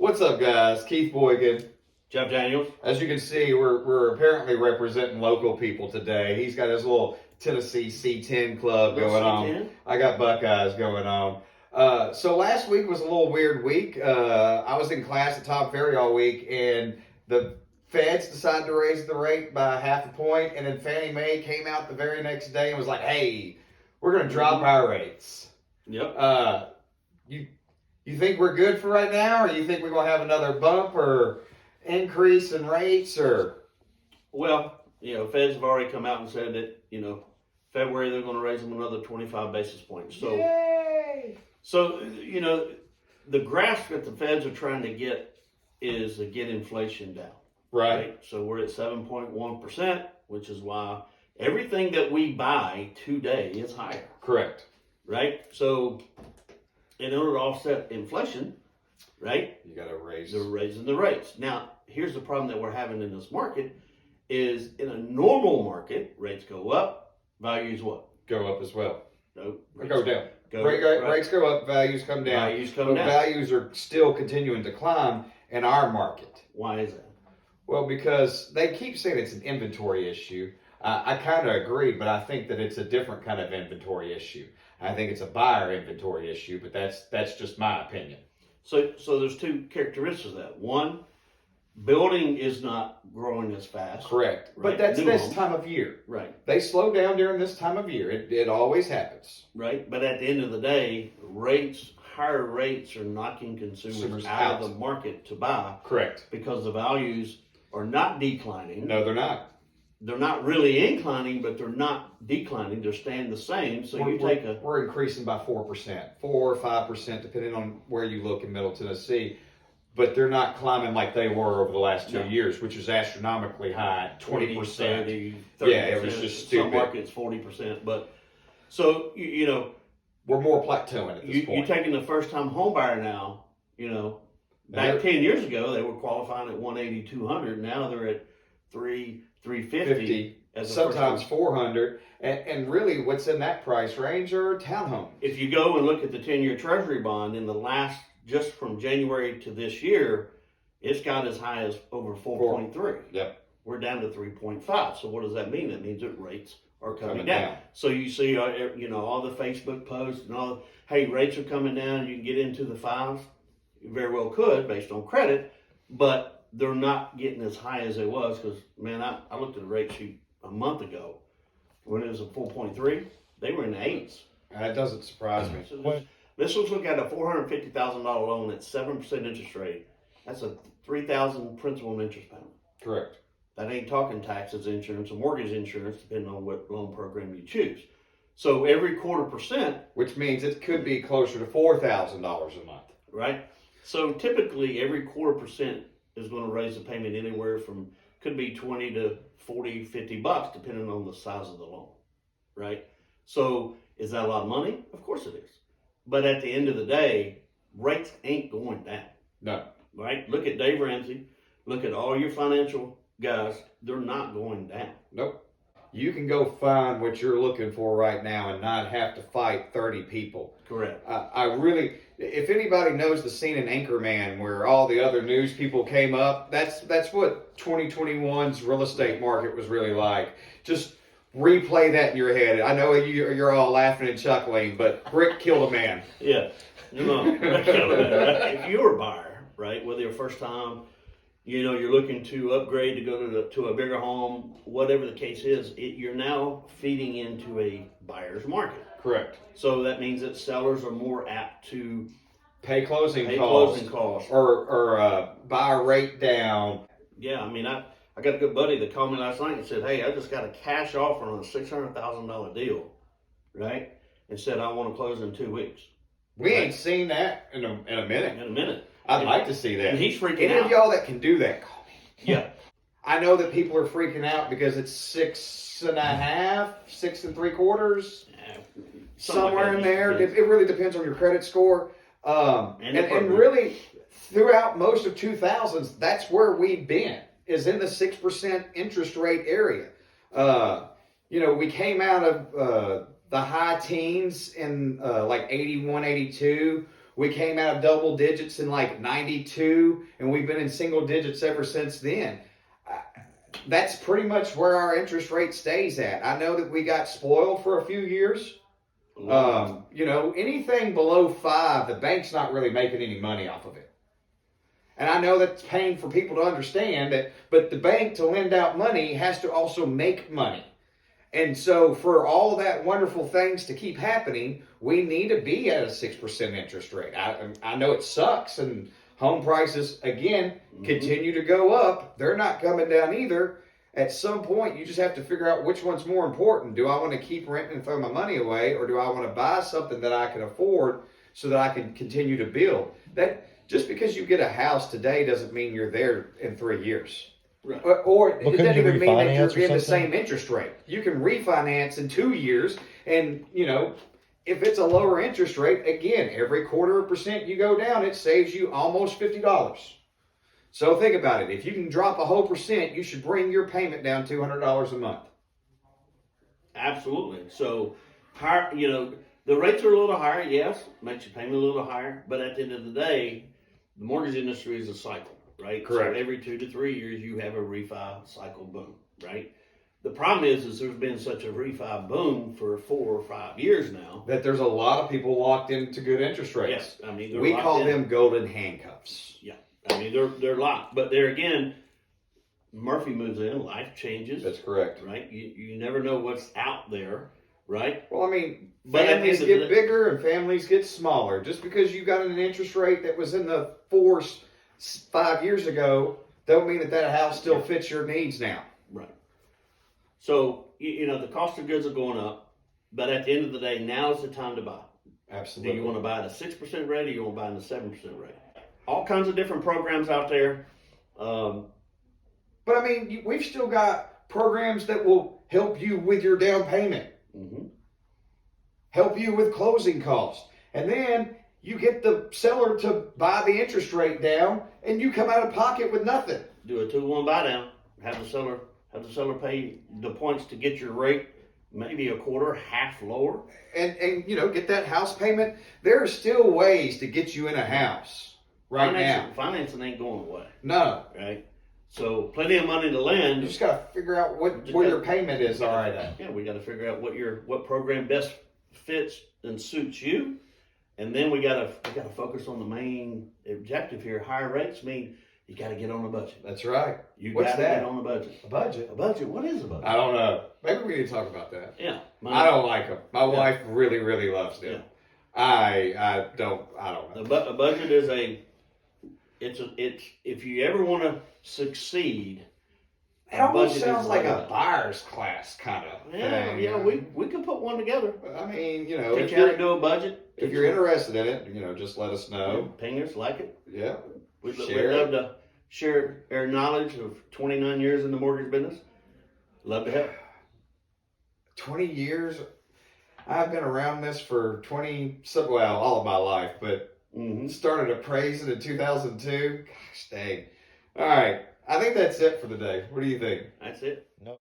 What's up, guys? Keith Boykin. Jeff Daniels. As you can see, we're apparently representing local people today. He's got his little Tennessee C10 club going on. I got Buckeyes going on. So last week was a little weird week. I was in class at Tom Ferry all week, and the Feds decided to raise the rate by half a point, and then Fannie Mae came out the very next day and was like, "Hey, we're going to drop our rates." Yep. You think we're good for right now, or you think we're going to have another bump or increase in rates, or? Well, Feds have already come out and said that, February they're going to raise them another 25 basis points. So, Yay! So, the grasp that the Feds are trying to get is to get inflation down. Right. So we're at 7.1%, which is why everything that we buy today is higher. Correct. Right? So in order to offset inflation, right? You got to raise. They're raising the rates. Now, here's the problem that we're having in this market is in a normal market, rates go up, values what? Go up as well. Nope. Go down. Rates go up, values come down. Values are still continuing to climb in our market. Why is that? Well, because they keep saying it's an inventory issue. I kind of agree, but I think that it's a different kind of inventory issue. I think it's a buyer inventory issue, but that's just my opinion. So there's two characteristics of that. One, building is not growing as fast. Correct. Right? But that's this time of year. Right. They slow down during this time of year. It always happens. Right. But at the end of the day, higher rates are knocking consumers out of the market to buy. Correct. Because the values are not declining. No, they're not. They're not really inclining, but they're not declining. They're staying the same. So we're increasing by 4%, 4 or 5%, depending on where you look in Middle Tennessee. But they're not climbing like they were over the last 2 years, which is astronomically high, 20%. 30%. Yeah, it was just stupid. Some markets 40%, but so we're more plateauing at this point. You're taking the first-time home buyer now. Back 10 years ago, they were qualifying at 180, 200. Now they're at 350, sometimes 400, and really what's in that price range are townhomes. If you go and look at the 10-year Treasury bond in the last, just from January to this year, it's got as high as over 4.3. Yep. We're down to 3.5. So what does that mean? That means that rates are coming down. So you see, all the Facebook posts and hey, rates are coming down. You can get into the fives. You very well could based on credit, but they're not getting as high as it was because, man, I looked at the rate sheet a month ago when it was at 4.3. They were in the 8s. That doesn't surprise me. So this was looking at a $450,000 loan at 7% interest rate. That's a $3,000 principal and interest payment. Correct. That ain't talking taxes, insurance, and mortgage insurance, depending on what loan program you choose. So every 0.25%, which means it could be closer to $4,000 a month. Right. So typically every 0.25% is going to raise the payment anywhere from, could be 20 to 40, 50 bucks, depending on the size of the loan, right? So is that a lot of money? Of course it is. But at the end of the day, rates ain't going down. No. Right? Look at Dave Ramsey. Look at all your financial guys. They're not going down. Nope. You can go find what you're looking for right now and not have to fight 30 people. Correct. If anybody knows the scene in Anchorman where all the other news people came up, that's what 2021's real estate market was really like. Just replay that in your head. I know you're all laughing and chuckling, but brick killed a man. Yeah. Brick killed a man, right? If you're a buyer, right, whether you're first time, you're looking to upgrade to go to a bigger home, whatever the case is, you're now feeding into a buyer's market. Correct. So that means that sellers are more apt to pay closing costs or buy a rate down. Yeah, I mean, I got a good buddy that called me last night and said, "Hey, I just got a cash offer on a $600,000 deal, right? And said I want to close in 2 weeks." We ain't seen that in a minute. In a minute. I'd like to see that. And he's freaking out. Any of y'all that can do that, call me. Yeah. I know that people are freaking out because it's 6.5, 6 3/4, somewhere in there. It really depends on your credit score. And really, throughout most of 2000s, that's where we've been, is in the 6% interest rate area. We came out of the high teens in like 81, 82. We came out of double digits in like 92, and we've been in single digits ever since then. That's pretty much where our interest rate stays at. I know that we got spoiled for a few years. Anything below 5, the bank's not really making any money off of it. And I know that's pain for people to understand that, but the bank, to lend out money, has to also make money. And so for all that wonderful things to keep happening, we need to be at a 6% interest rate. I know it sucks, and home prices, again, continue to go up. They're not coming down either. At some point, you just have to figure out which one's more important. Do I want to keep renting and throw my money away, or do I want to buy something that I can afford so that I can continue to build? That just because you get a house today doesn't mean you're there in 3 years. Right. Or it doesn't even mean that you're in the same interest rate. You can refinance in 2 years, and if it's a lower interest rate, again, every 0.25% you go down, it saves you almost $50. So think about it. If you can drop a whole percent, you should bring your payment down $200 a month. Absolutely. So, higher, the rates are a little higher, yes, makes your payment a little higher, but at the end of the day, the mortgage industry is a cycle, right? Correct. So every 2 to 3 years, you have a refi cycle boom, right? The problem is there's been such a refi boom for 4 or 5 years now. That there's a lot of people locked into good interest rates. Yes, I mean, we call them golden handcuffs. Yeah, I mean, they're locked. But there again, Murphy moves in, life changes. That's correct. Right? You never know what's out there, right? Well, I mean, families get bigger and families get smaller. Just because you got an interest rate that was in the 4s 5 years ago, don't mean that house still fits your needs now. Right. So, the cost of goods are going up, but at the end of the day, now is the time to buy. Absolutely. Do you want to buy at a 6% rate, or you want to buy at a 7% rate? All kinds of different programs out there. But I mean, we've still got programs that will help you with your down payment, help you with closing costs, and then you get the seller to buy the interest rate down, and you come out of pocket with nothing. Do a 2-1 buy down. Have the seller pay the points to get your rate maybe a quarter, half lower, and get that house payment. There are still ways to get you in a house now. Financing ain't going away. No. Right. So plenty of money to lend. You just got to figure out where your payment is all right at. Yeah, we got to figure out what program best fits and suits you, and then we got to focus on the main objective here. Higher rates mean you got to get on a budget. That's right. What's that? Get on a budget. A budget? A budget? What is a budget? I don't know. Maybe we need to talk about that. Yeah. I don't like them. My wife really, really loves them. Yeah. I don't know. A budget is it's if you ever want to succeed. It almost sounds like a buyer's class kind of thing. Yeah, we could put one together. I mean, teach you how to do a budget. If you're interested in it, just let us know. Ping us, like it. Yeah. We'd love to share our knowledge of 29 years in the mortgage business. Love to help. 20 years? I've been around this for all of my life, but started appraising in 2002. Gosh dang. All right. I think that's it for the day. What do you think? That's it. No.